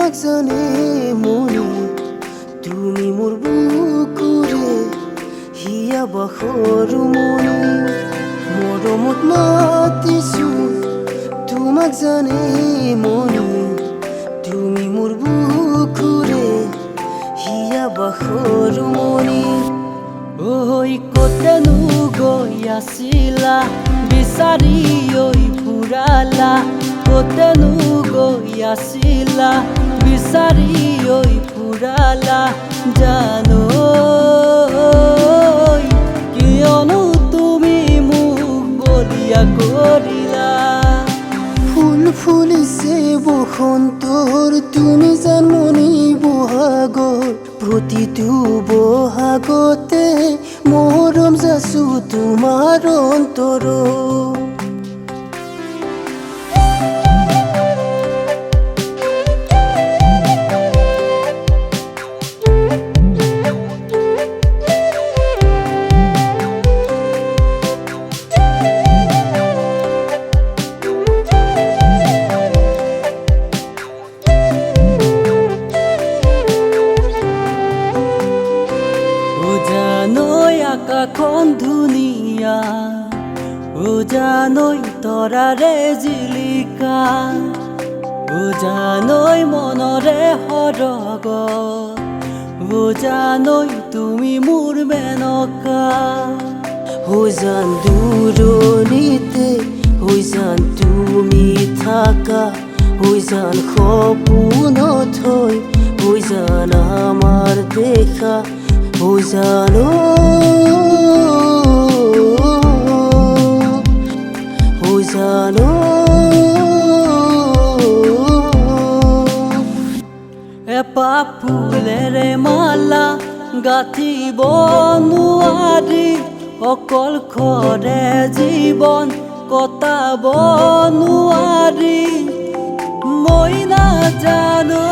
তোমাক জানে মনে তুমি মোর বুকুরে হিয়া বাখৰু মনে মৰমত মাতিছো তোমাক জানে মনে তুমি মোর বুকুরে হিয়া বাখৰু মনে ওই কতেনো গৈ আছিলা বিচাৰি ঐ ফুৰালা কতেনো গৈ আছিলা বিচাৰি ঐ ফুৰালা জানো কিয়নো তুমি মোক বলিয়া কৰিলা ফুল ফুলিছে বসন্তৰ তুমি জানমনি বহাগৰ প্ৰতিটো বহাগতে মৰম যাচো তোমাৰ অন্তৰত আকাশখন ধুনীয়া জানৈ তৰাৰে জিলিকা জানৈ মনৰে সৰগ জানৈ তুমি মোৰ মেনকা জান দূৰণিতে জান তুমি থাকা জান সপোনত হৈ জান আমাৰ দেখা জানো জানো এপাহ ফুলেৰে মালা গাঁঠিব নোৱাৰি অকলশৰে জীৱন কটাব নোৱাৰি মই নাজানো